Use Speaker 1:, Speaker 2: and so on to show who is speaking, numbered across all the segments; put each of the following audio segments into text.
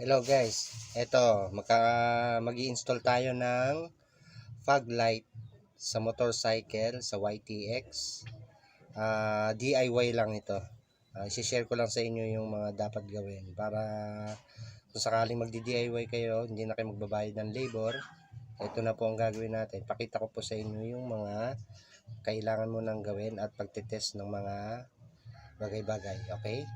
Speaker 1: Hello guys, eto mag-i-install tayo ng fog light sa motorcycle sa YTX. DIY lang ito. I-share ko lang sa inyo yung mga dapat gawin para kung sakaling magdi-DIY kayo, hindi na kayo magbabayad ng labor. Ito na po ang gagawin natin. Pakita ko po sa inyo yung mga kailangan mo nang gawin at pagtitest ng mga bagay-bagay. Okay?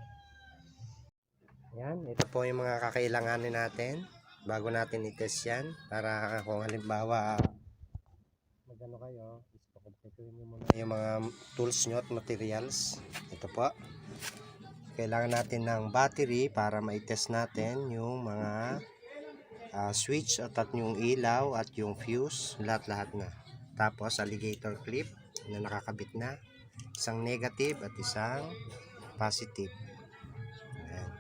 Speaker 1: Yan, ito po yung mga kakailanganin natin bago natin i-test yan para kung halimbawa magano kayo, iskokompletohin nyo muna yung mga tools nyo at materials. Ito po, kailangan natin ng battery para ma-test natin yung mga switch at yung ilaw at yung fuse, lahat-lahat na. Tapos alligator clip na nakakabit na, isang negative at isang positive. Ayan.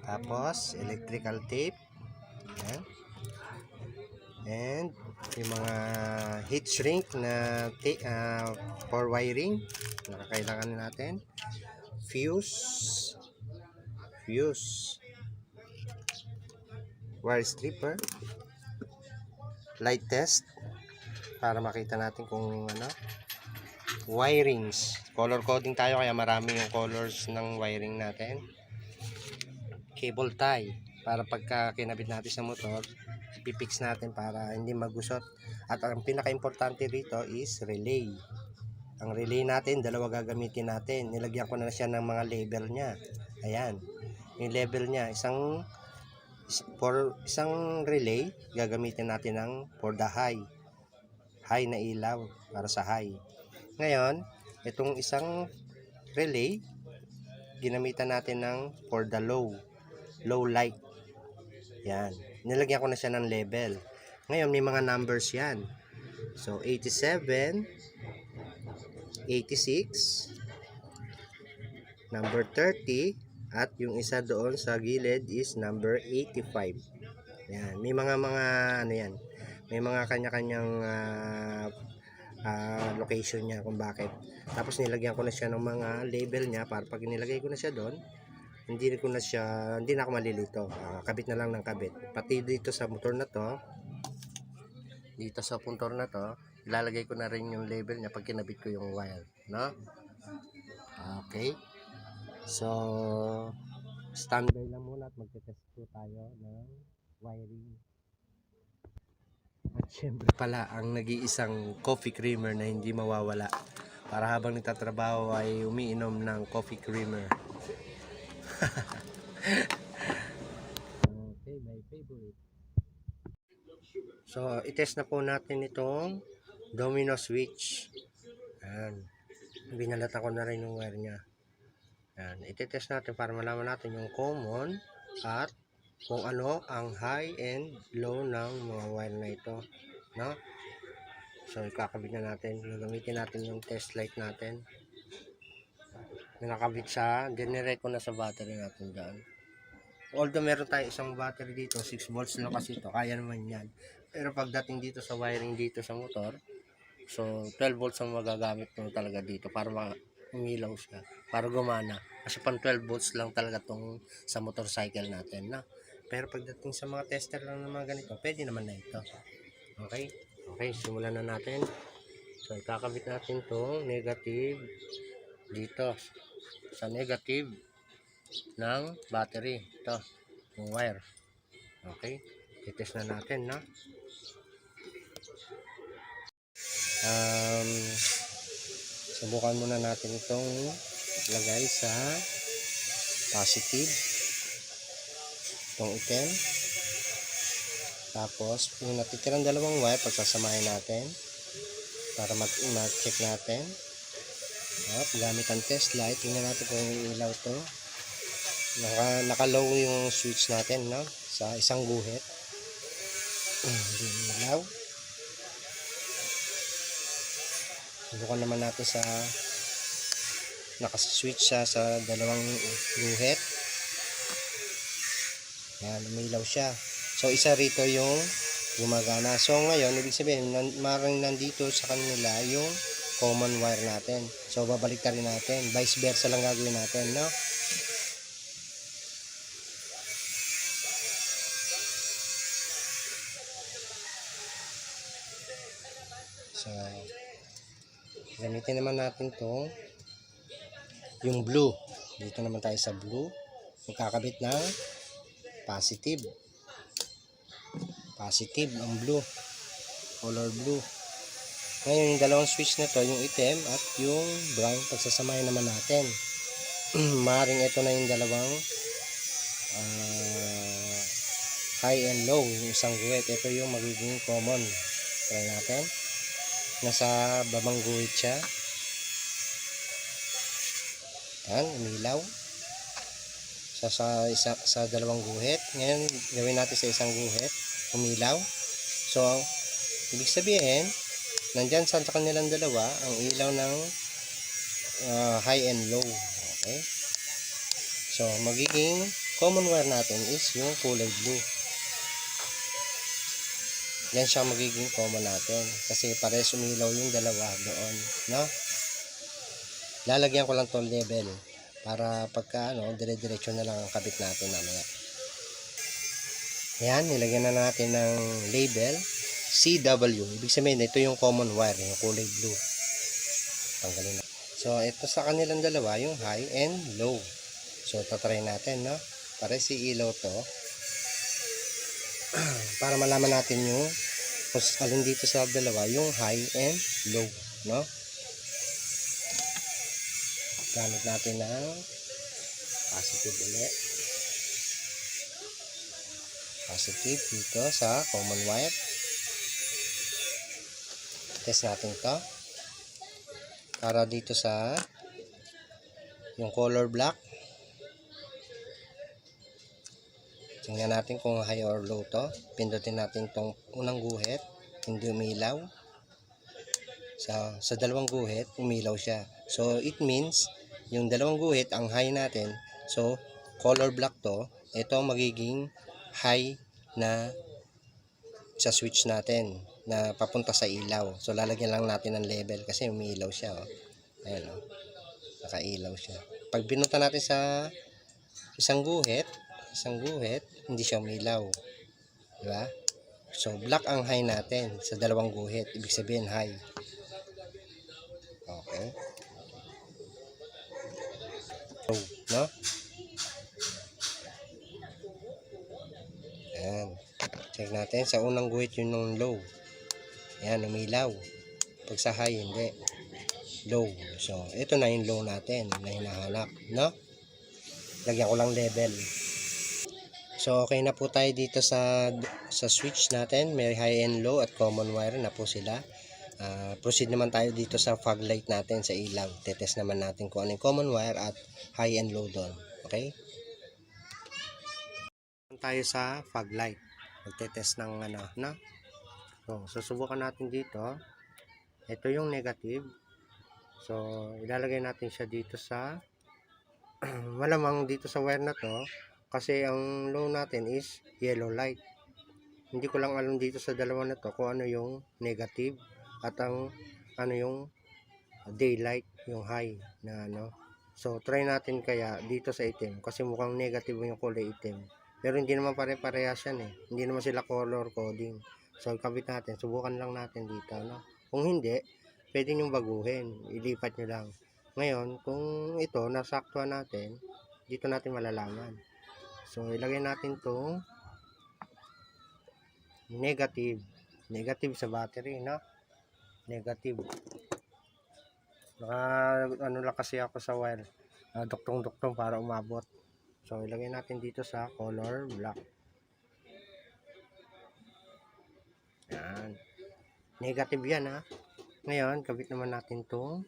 Speaker 1: Tapos electrical tape. Ayan. And yung mga heat shrink na for wiring na kailangan natin. Fuse, wire stripper, light test para makita natin kung ano, wirings, color coding tayo kaya marami yung colors ng wiring natin. Cable tie para pagka kinabit natin sa motor, ipipix natin para hindi magusot. At ang pinaka-importante rito is relay. Ang relay natin, dalawa gagamitin natin. Nilagyan ko na siya ng mga label niya. Ayan. Yung label niya, isang relay, gagamitin natin ng for the high. High na ilaw para sa high. Ngayon, itong isang relay, ginamitan natin ng for the low light. Yan. Nilagyan ko na siya ng label. Ngayon, may mga numbers yan. So, 87, 86, number 30, at yung isa doon sa gilid is number 85. Yan. May mga ano yan. May mga kanya-kanyang location niya kung bakit. Tapos nilagyan ko na siya ng mga label niya para pag nilagay ko na siya doon, hindi na ako malilito. Kabit na lang ng kabit. Pati dito sa motor na to, dito sa motor na to, ilalagay ko na rin yung label niya pag kinabit ko yung wire, no? Okay. So, standby lang muna at magte-test po tayo ng wiring. At syempre pala, ang nag-iisang coffee creamer na hindi mawawala para habang nagtatrabaho ay umiinom ng coffee creamer. Okay, my favorite. So, itest na po natin itong domino switch. Ayan. Binalatan ko na rin yung wire nya. Ayan. Ititest natin para malaman natin yung common at kung ano ang high and low ng mga wire na ito. No? So, ikakabit na natin. Gagamitin natin yung test light natin. Nakakabit siya. Dinirect ko na sa battery natin dyan. Although meron tayo isang battery dito, 6 volts lang kasi ito, kaya naman yan. Pero pagdating dito sa wiring dito sa motor, so 12 volts ang magagamit mo talaga dito para umilaw siya, para gumana. Kasi pang 12 volts lang talaga tong sa motorcycle natin na. Pero pagdating sa mga tester lang ng mga ganito, pwede naman na ito. Okay? Okay, simulan na natin. So ikakabit natin tong negative dito sa negative ng battery. Ito, yung wire. Okay, titest na natin, no? Subukan muna natin itong lagay sa positive, itong item. Tapos yung natitirang dalawang wire, pagsasamahin natin para ma-check natin. Gamit ang test light, tingnan natin kung ilaw to. Naka-low yung switch natin, no? Sa isang guhit. Hindi ilaw. Subukan naman natin sa naka-switch siya sa dalawang guhit. Yan, umilaw siya. So, isa rito yung gumagana. So, ngayon, ibig sabihin, marang nandito sa kanila yung common wire natin. So, babalik rin natin. Vice versa lang gagawin natin, no? So, gamitin naman natin to yung blue. Dito naman tayo sa blue. Magkakabit ng positive. Positive ang blue. Color blue. Ngayon, yung dalawang switch na to, yung itim at yung brown, pagsasamahin naman natin. Maring ito na yung dalawang high and low, yung isang guhit. Ito yung magiging common. Try natin. Nasa babang guhit siya. Yan, umilaw. Sa dalawang guhit. Ngayon, gawin natin sa isang guhit. Umilaw. So, ibig sabihin, nandyan sa kanilang dalawa ang ilaw ng high and low. Okay? So, magiging common wire natin is yung kulay blue. Yan siya magiging common natin. Kasi pares umilaw yung dalawa doon. No? Lalagyan ko lang tong level para pagka dire-diretso na lang ang kabit natin mamaya. Yan, nilagyan na natin ng label CW. Ibig sabihin, ito yung common wire, yung kulay blue. Tanggalin na. So, ito sa kanilang dalawa, yung high and low. So, tatry natin, no? Para si ilaw to. Para malaman natin yung kung alin dito sa dalawa, yung high and low, no? Gamit natin ng positive ulit. Positive dito sa common wire. Test natin to para dito sa yung color black. Tingnan natin kung high or low to. Pindutin natin tong unang guhit, hindi umilaw. Sa dalawang guhit umilaw siya. So it means yung dalawang guhit ang high natin. So color black to. Ito magiging high na sa switch natin na papunta sa ilaw. So lalagyan lang natin ng level kasi umiilaw siya, oh. Ayan, oh. Nakailaw siya. Pag binunta natin sa isang guhit, hindi siya umilaw. Di ba? So black ang high natin sa dalawang guhit. Ibig sabihin high. Okay. So, no? Ayan. Check natin. Sa unang guhit yun ng low. Ayan, umilaw. Pag sa high, hindi. Low. So, ito na yung low natin na hinahanap. No? Lagyan ko lang level. So, okay na po tayo dito sa switch natin. May high and low at common wire na po sila. Proceed naman tayo dito sa fog light natin sa ilaw. Tetest naman natin kung ano yung common wire at high and low doon. Okay? Tayo sa fog light. Magtetest ng no? So, susubukan natin dito. Ito yung negative. So, ilalagay natin siya dito sa malamang dito sa wire na to kasi ang low natin is yellow light. Hindi ko lang alam dito sa dalawa na to kung ano yung negative at ang ano yung daylight, yung high na So, try natin kaya dito sa itim kasi mukhang negative yung kulay itim. Pero hindi naman pare-parehas yan eh. Hindi naman sila color coding. So, kabit natin. Subukan lang natin dito, no? Kung hindi, pwede nyo baguhin. Ilipat nyo lang. Ngayon, kung ito, nasaktuhan natin, dito natin malalaman. So, ilagay natin itong negative. Negative sa battery, no? Negative. Ano lang kasi ako sa wire. Duktong-duktong para umabot. So, ilagay natin dito sa color black. Yan. Negative yan, ha? Ngayon, kabit naman natin itong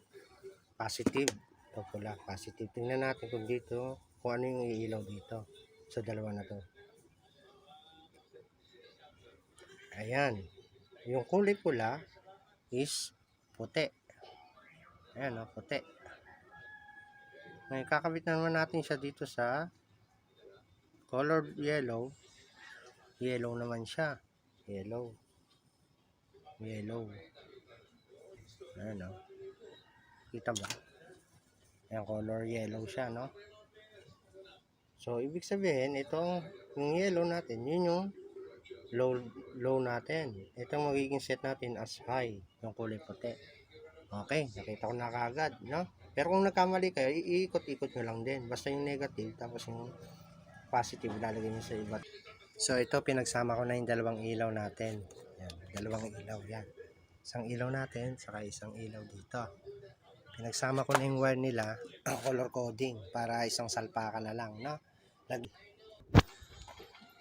Speaker 1: positive. Ito pula, positive. Tingnan natin kung dito, kung ano yung iilaw dito sa dalawa na to. Ayan. Yung kulay pula is puti. Ayan, o, puti. Ngayon, kakabit na naman natin siya dito sa color yellow. Yellow naman siya. Yellow. Yellow. Ayan, o. Kita ba? Ayan, color yellow siya, no? So, ibig sabihin, itong yung yellow natin, yun yung low, low natin. Itong magiging set natin as high, yung kulay puti. Okay, nakita ko na kaagad, no? Pero kung nagkamali kayo, iikot-ikot nyo lang din. Basta yung negative, tapos yung positive, lalagay nyo sa iba. So, ito, pinagsama ko na yung dalawang ilaw natin. Yan, dalawang ilaw, yan. Isang ilaw natin, saka isang ilaw dito. Pinagsama ko na yung wire nila, color coding, para isang salpakan na lang, no?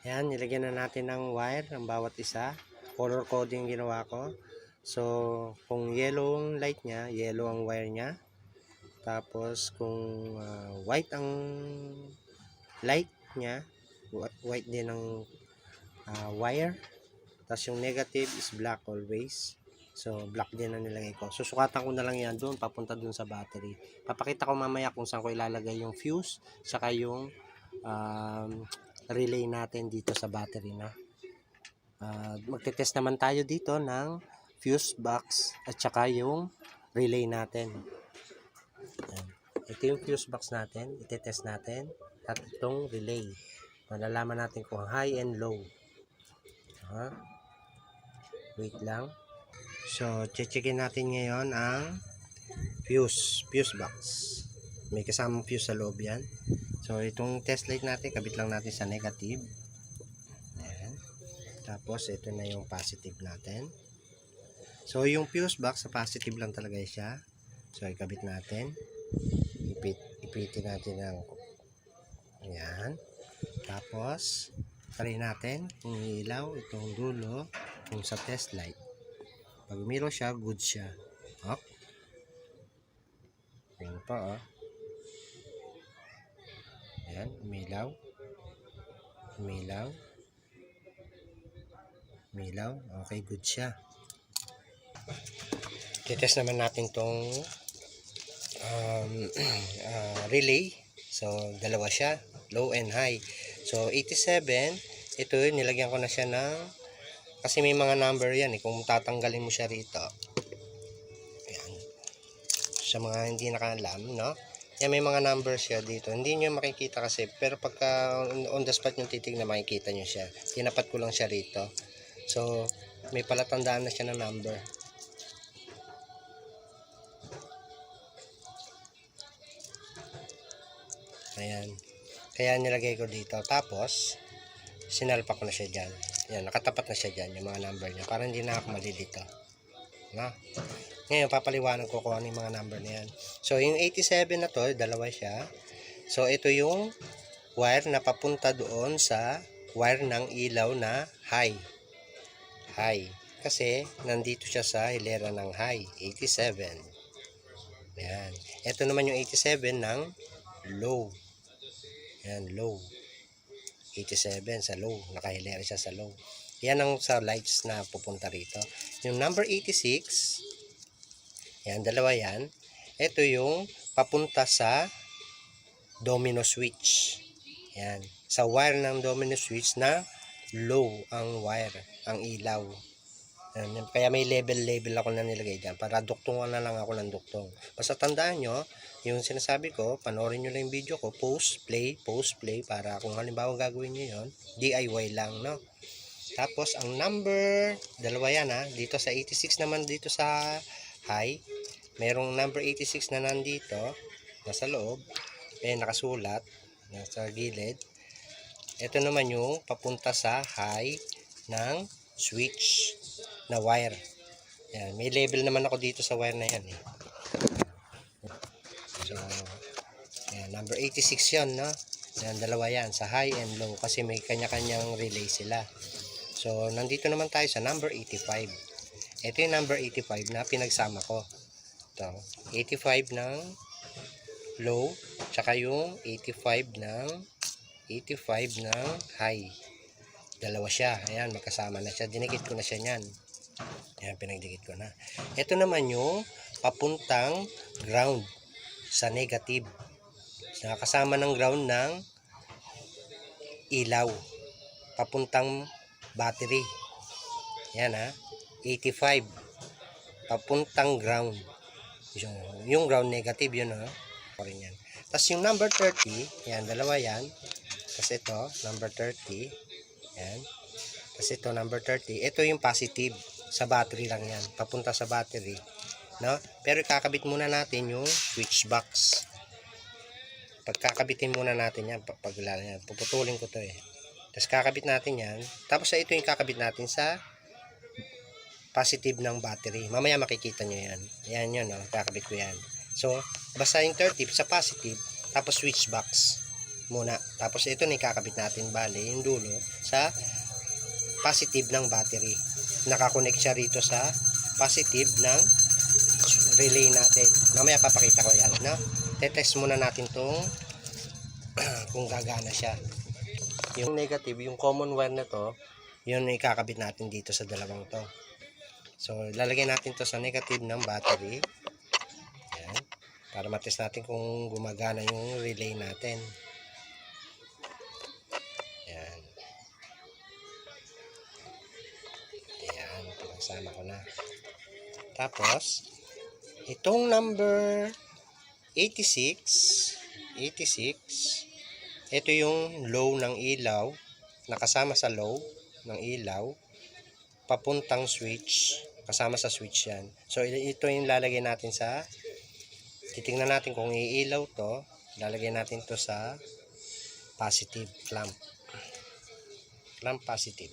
Speaker 1: Yan, nilagyan na natin ng wire ng bawat isa. Color coding ginawa ko. So, kung yellow ang light niya, yellow ang wire niya. Tapos, kung white ang light niya, white din ang wire. Tapos, yung negative is black always. So, black din ang nilagay ko. Susukatan ko na lang yan doon, papunta doon sa battery. Papakita ko mamaya kung saan ko ilalagay yung fuse, saka yung relay natin dito sa battery na. Magte-test naman tayo dito ng fuse box at saka yung relay natin. Yan. Ito yung fuse box natin, ite-test natin, at itong relay. Malalaman natin kung high and low. Wait lang. So, checkin natin ngayon ang fuse box. May kasamang fuse sa loob yan. So, itong test light natin, kabit lang natin sa negative. Ayan. Tapos, ito na yung positive natin. So, yung fuse box, sa positive lang talaga siya. So, ikabit natin. Ipitin natin ng ayan. Tapos, try natin kung ilaw, itong dulo, kung sa test light. Pag umilaw siya, good siya. Ok. Ayan pa, oh. Ayan, umilaw. Umilaw. Okay, good siya. Titest naman natin tong relay. So, dalawa siya, low and high. So, 87, ito nilagyan ko na siya ng, kasi may mga number yan kung tatanggalin mo siya rito. Ayan. Sa mga hindi nakaalam, no? Yan, may mga number siya dito. Hindi nyo makikita kasi, pero pagka on the spot yung titignan, makikita nyo siya. Tinapat ko lang siya rito. So, may palatandaan na siya ng number. Ayan. Kaya nilagay ko dito. Tapos, sinalpa ko na siya dyan. Ayan, nakatapat na siya dyan, yung mga number niya. Para hindi na ako malilito. No? Ngayon, papaliwanag ko kung ano yung mga number na yan. So, yung 87 na to, dalawa siya. So, ito yung wire na papunta doon sa wire ng ilaw na high. High. Kasi, nandito siya sa hilera ng high. 87. Ayan. Ito naman yung 87 ng low. Ayan, low. 87 sa low. Nakahilera siya sa low. Yan ang sa lights na pupunta rito. Yung number 86, yan, dalawa yan. Ito yung papunta sa domino switch. Yan. Sa wire ng domino switch na low ang wire, ang ilaw. Yan. Kaya may level ako na nilagay dyan. Para duktungan na lang ako ng duktong. Basta tandaan nyo, yung sinasabi ko, panoorin nyo lang yung video ko, pause, play, para kung halimbawa gagawin nyo yun, DIY lang, no? Tapos, ang number, dalawa yan ha, dito sa 86 naman dito sa high, merong number 86 na nandito, nasa loob, nakasulat, nasa gilid. Ito naman yung papunta sa high ng switch na wire. Yan, may label naman ako dito sa wire na yan eh. So, yan, number 86 yan, no? Yan, dalawa yan, sa high and low, kasi may kanya-kanyang relay sila. So, nandito naman tayo sa number 85. Ito yung number 85 na pinagsama ko. Ito, 85 ng low, tsaka yung 85 ng high. Dalawa siya. Ayan, magkasama na siya. Dinikit ko na siya niyan. Ayan, pinagdikit ko na. Ito naman yung papuntang ground sa negative. So, kasama ng ground ng ilaw. Papuntang battery. Yan ha. 85. Papuntang ground. Yung ground negative yun ha. Yan. Tapos yung number 30. Yan. Dalawa yan. Tapos ito. Number 30. Yan. Kasi ito number 30. Ito yung positive. Sa battery lang yan. Papunta sa battery. No? Pero kakabit muna natin yung switch box. Pagkakabitin muna natin yan. Puputulin ko to eh. Tapos kakabit natin yan. Tapos ito yung kakabit natin sa positive ng battery. Mamaya makikita nyo yan. Yan yun. No? Kakabit ko yan. So, basta yung 30 sa positive. Tapos switch box muna. Tapos ito na ikakabit natin. Bale, yung dulo sa positive ng battery. Nakakonect siya rito sa positive ng relay natin. Mamaya papakita ko yan. No? Tetest muna natin tong kung gagana siya. Yung negative, yung common wire na to, yun ikakabit natin dito sa dalawang to. So, lalagay natin to sa negative ng battery. Ayan. Para matest natin kung gumagana yung relay natin. Ayan. Ayan. Pinagsama ko na. Tapos, itong number 86, ito yung low ng ilaw, nakasama sa low ng ilaw, papuntang switch, kasama sa switch yan. So, ito yung lalagay natin sa, titingnan natin kung iilaw to, lalagay natin to sa positive clamp. Clamp positive.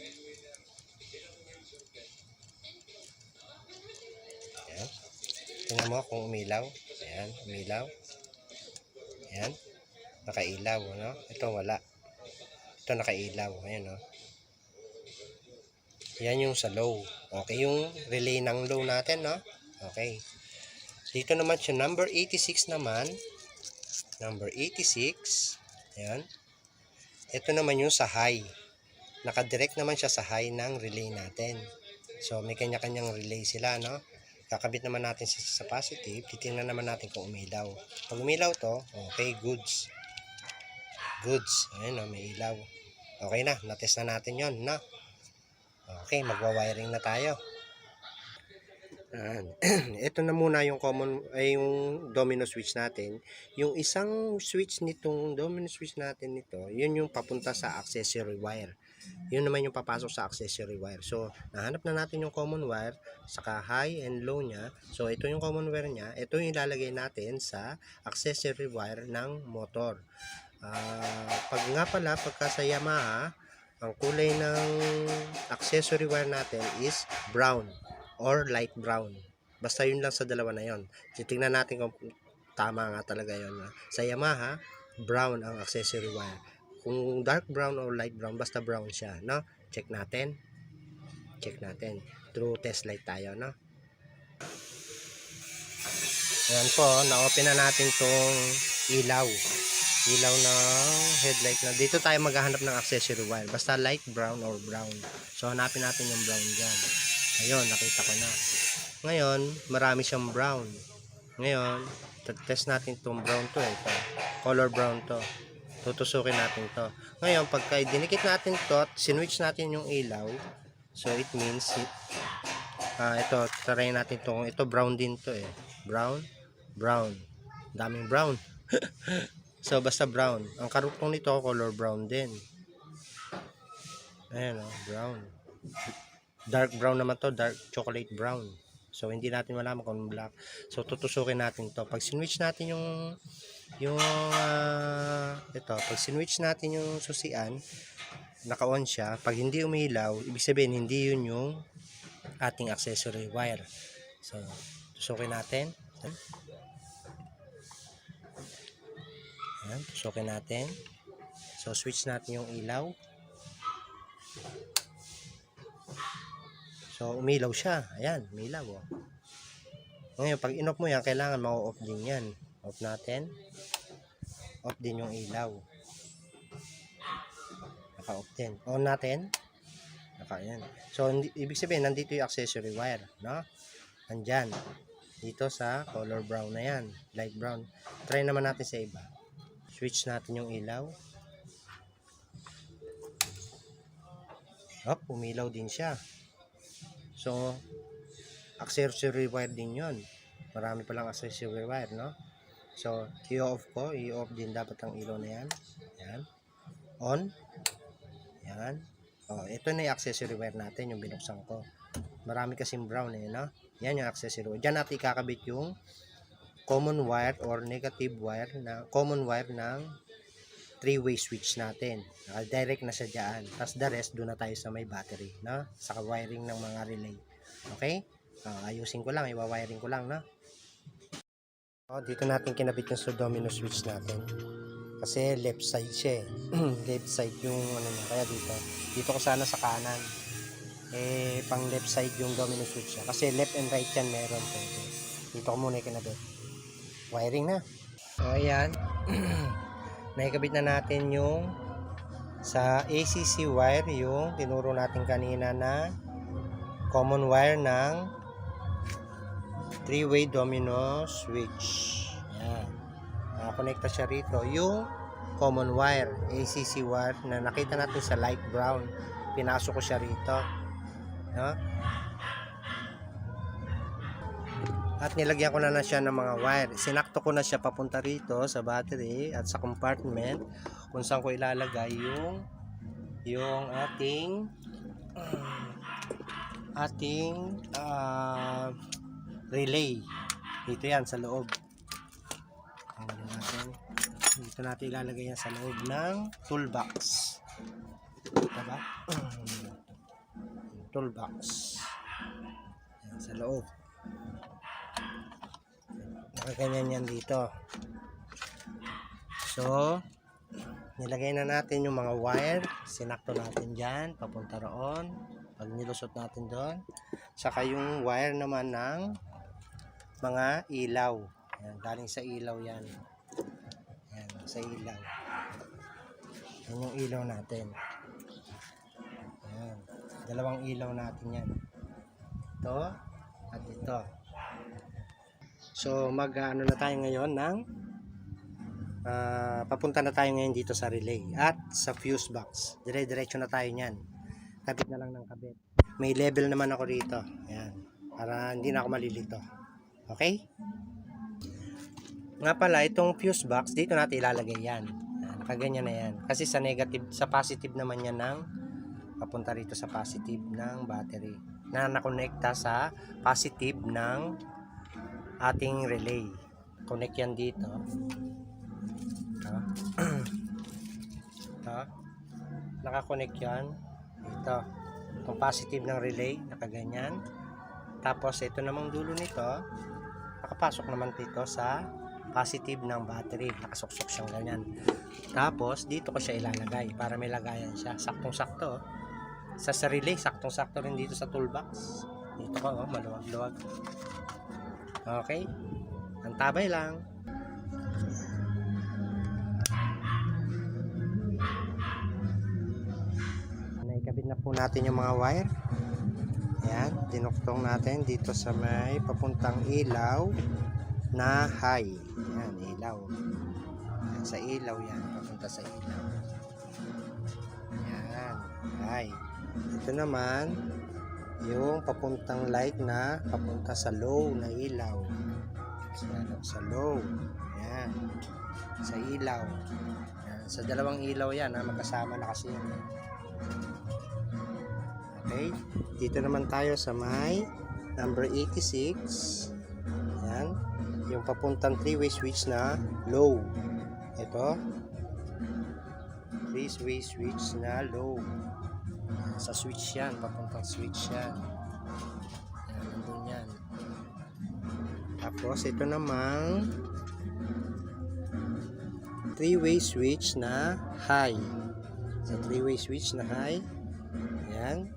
Speaker 1: Ayan. Tingnan mo kung umilaw. Ayan, umilaw. Ayan. Nakailaw, no? Ito wala. Ito nakailaw. Ayan, no? Yan yung sa low. Okay, yung relay ng low natin, no? Okay. Dito naman siya, number 86 naman. Number 86. Ayan. Ito naman yung sa high. Nakadirect naman siya sa high ng relay natin. So, may kanya-kanyang relay sila, no? Kakabit naman natin sa positive. Titingnan naman natin kung umilaw. Pag umilaw to, okay, goods. Goods. Ayan, no? May ilaw. Okay na. Natest na natin yon, no? Okay, magwa-wiring na tayo. Ito na muna yung common ay yung domino switch natin. Yung isang switch nitong domino switch natin nito, yun yung papunta sa accessory wire. Yun naman yung papasok sa accessory wire. So, nahanap na natin yung common wire, saka high and low niya. So, ito yung common wire niya. Ito yung ilalagay natin sa accessory wire ng motor. Pagka sa Yamaha, ang kulay ng accessory wire natin is brown or light brown. Basta yun lang sa dalawa na yon. Titingnan natin kung tama nga talaga yun. Sa Yamaha, brown ang accessory wire. Kung dark brown or light brown, basta brown siya, no? Check natin. Check natin. Through test light tayo, no? Ayan po, na-open na natin tong ilaw. Ilaw ng headlight na. Dito tayo maghahanap ng accessory wire. Basta light brown or brown. So, hanapin natin yung brown dyan. Ayun, nakita ko na. Ngayon, marami siyang brown. Ngayon, test natin itong brown to eh. Ito. Color brown to. Tutusukin natin to. Ngayon, pagka dinikit natin to at sinwitch natin yung ilaw, so it means ito, try natin to. Ito brown din to eh. Brown, brown. Daming brown. So, basta brown. Ang karugtong nito, color brown din. Ayan o, brown. Dark brown naman to, dark chocolate brown. So, hindi natin malaman kung black. So, tutusukin natin to. Pag sinwitch natin pag sinwitch natin yung susian, naka-on siya. Pag hindi umilaw, ibig sabihin, hindi yun yung ating accessory wire. So, tusukin natin. Ayan, tusukin natin. So, switch natin yung ilaw. So, umilaw siya. Ayan, umilaw. Oh. Ngayon, pag in-off mo yan, kailangan ma-off din yan. Off natin. Off din yung ilaw. Naka-off din. On natin. Naka-yan. So, ibig sabihin, nandito yung accessory wire. No? Nandyan. Dito sa color brown na yan. Light brown. Try naman natin sa iba. Switch natin yung ilaw. Hop, umilaw din siya. So, accessory wire din yon. Marami palang accessory wire, no? So, i-off ko. I-off din dapat ang ilaw na yan. Yan. On. Yan. Oh, ito na yung accessory wire natin, yung binuksan ko. Marami kasing brown eh, no? Yan yung accessory wire. Diyan natin ikakabit yung common wire or negative wire na common wire ng 3-way switch natin. Direct na siya dyan. Tapos the rest, doon na tayo sa may battery, no? Sa wiring ng mga relay. Okay? Ayusin ko lang, iwa-wiring ko lang, no? Dito natin kinabit yung sa domino switch natin. Kasi left side siya eh. Left side yung ano niya. Kaya dito ko sana sa kanan. Pang left side yung domino switch siya. Kasi left and right yan meron. Dito ko muna kinabit. Wiring na. So ayan. Naikabit na natin yung sa ACC wire yung tinuro natin kanina na common wire ng 3-way domino switch. Ayan. Nakakonekta siya rito. Yung common wire, ACC wire na nakita natin sa light brown. Pinasok ko siya rito. No? At nilagyan ko na siya ng mga wire. Sinakto ko na siya papunta rito sa battery at sa compartment kung saan ko ilalagay yung ating relay. Dito yan sa loob. Dito natin ilalagay yan sa loob ng toolbox. Diba? Toolbox. Yan, sa loob. Nakaganyan yan dito. So, nilagay na natin yung mga wire. Sinakto natin dyan. Papunta roon. Pag nilusot natin doon. Saka yung wire naman ng mga ilaw. Yan, galing sa ilaw yan. Yan, sa ilaw. Yan yung ilaw natin. Yan. Dalawang ilaw natin yan. Ito at ito. So mag-ano na tayo ngayon ng papunta na tayo ngayon dito sa relay at sa fuse box. Dire-diretso na tayo niyan. Kabit na lang ng kabit. May level naman ako rito. Ayan. Para hindi na ako malilito. Okay? Nga pala, itong fuse box, dito natin ilalagay yan. Nakaganyan na yan. Kasi sa negative, sa positive naman yan ng papunta rito sa positive ng battery. Na nakonekta sa positive ng ating relay. Connect yan dito. Nakakonect yan dito. Itong positive ng relay, nakaganyan. Tapos ito namang dulo nito, nakapasok naman dito sa positive ng battery. Nakasuksok siyang ganyan. Tapos dito ko siya ilalagay para may lagayan siya. Saktong-sakto. Sa relay, saktong-sakto rin dito sa toolbox. Dito ko, maluwag-luwag. Okay? Ang tabay lang. Naikabit na po natin yung mga wire. Ayan, dinuktong natin dito sa may papuntang ilaw na high. Ayan, ilaw. Ayan, sa ilaw yan. Papunta sa ilaw. Ayan, high. Ito naman, yung papuntang light na papunta sa low na ilaw. Sa low. Ayan. Sa ilaw. Ayan. Sa dalawang ilaw yan, magkasama na kasi yan. Okay. Dito naman tayo sa may number 86. Ayan. Yung papuntang 3-way switch na low. Ito. 3-way switch na low. Sa switch yan, papuntang switch yan. Yan, nandun yan. Tapos ito namang 3-way switch na high. Sa 3-way switch na high. Ayan.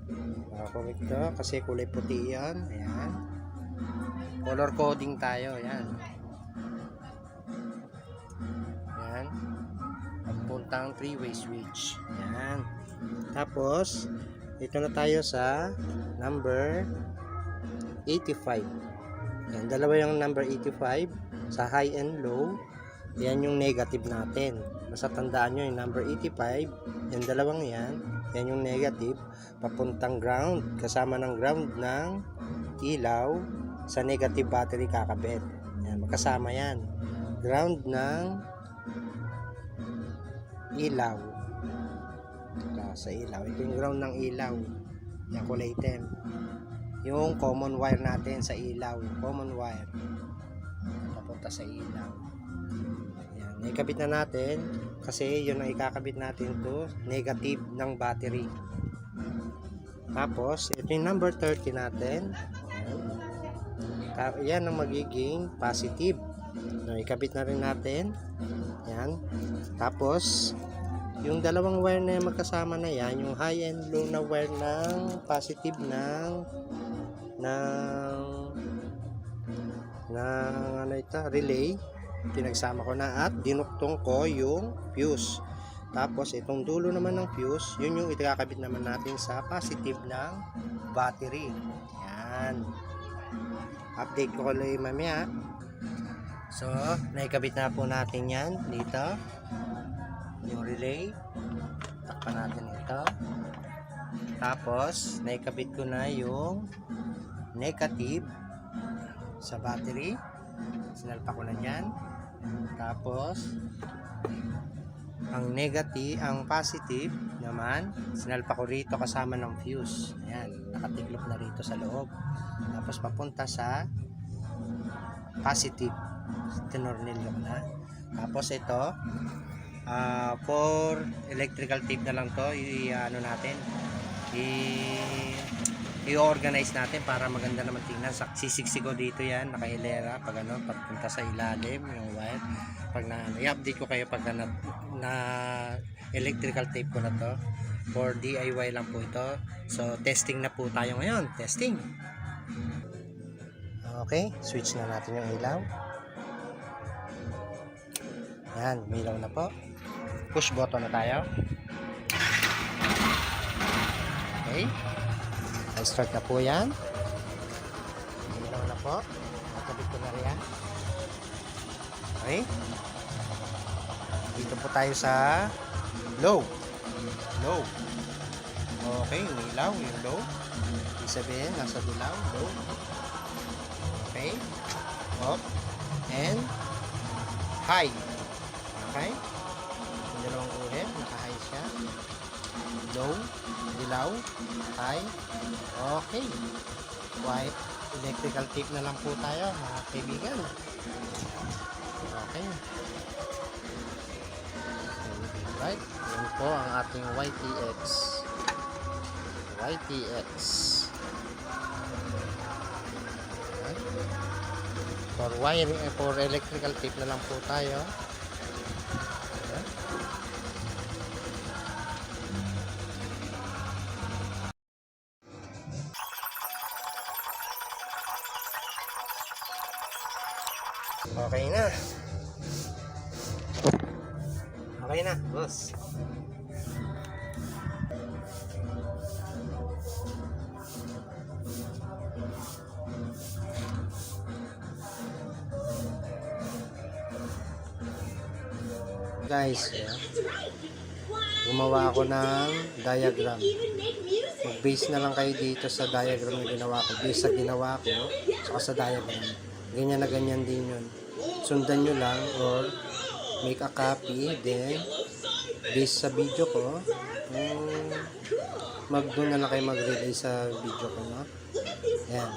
Speaker 1: Makakorek ito kasi kulay puti yan. Ayan. Color coding tayo. Ayan. Ayan. Papuntang 3-way switch. Ayan. Tapos, ito na tayo sa number 85. Yan, dalawa yung number 85 sa high and low. Yan yung negative natin. Basta tandaan nyo yung number 85, yung dalawang yan yung negative, papuntang ground, kasama ng ground ng ilaw sa negative battery kakabit. Yan, magkasama yan. Ground ng ilaw. Sa ilaw. Ito yung ground ng ilaw. Yung kulay itim. Yung common wire natin sa ilaw. Common wire. Papunta sa ilaw. Ayan. Ikabit na natin. Kasi yun ang ikakabit natin to. Negative ng battery. Tapos, ito yung number 30 natin. Ayan. Yan ang magiging positive. So, ikabit na rin natin. Yan. Tapos, yung dalawang wire na magkasama na yan, yung high and low na wire ng positive ng ano ito, relay, pinagsama ko na at dinuktong ko yung fuse. Tapos, itong dulo naman ng fuse, yun yung itakabit naman natin sa positive ng battery. Yan. Update ko ulit mamaya. So, naikabit na po natin yan dito. Yung relay. Takpan natin ito. Tapos, naikabit ko na yung negative sa battery. Sinalpa ko na dyan. Tapos, ang negative, ang positive naman, sinalpa ko rito kasama ng fuse. Ayan, nakatiklop na rito sa loob. Tapos, papunta sa positive. Tinornilyo ko na. Tapos ito, for electrical tape na lang to, ano natin, i-organize natin para maganda naman tingnan. Sisiksik ko dito yan, nakahilera, pag ano, papunta sa ilalim, yung wire. Pag i-update ko kayo pag na electrical tape ko na to. For DIY lang po ito. So, testing na po tayo ngayon. Testing. Okay, switch na natin yung ilaw. Yan, umilaw na po. Push button na tayo. Okay. I-start na po yan. Umilaw na po. Nakabit ko na rin yan. Okay. Dito po tayo sa low. Low. Okay, umilaw yung low. Ibig sabihin, nasa dilaw. Low. Okay. Up. And high. Okay. Yung dalawang ulit, naka-high siya. Low, dilaw, high. Okay. White, electrical tape na lang po tayo, mga kaibigan. Okay. Right. Yan po ang ating YTX. YTX. Okay. For wiring, for electrical tape na lang po tayo. Okay na. Okay na, boss. Guys, gumawa ako ng diagram. Mag-base na lang kayo dito sa diagram na ginawa ko. Base sa ginawa ko, saka sa diagram. Ganyan na ganyan din yun. Sundan nyo lang or make a copy. Then, base sa video ko, mag-doon na lang kayo mag-relay sa video ko. No? Ayan.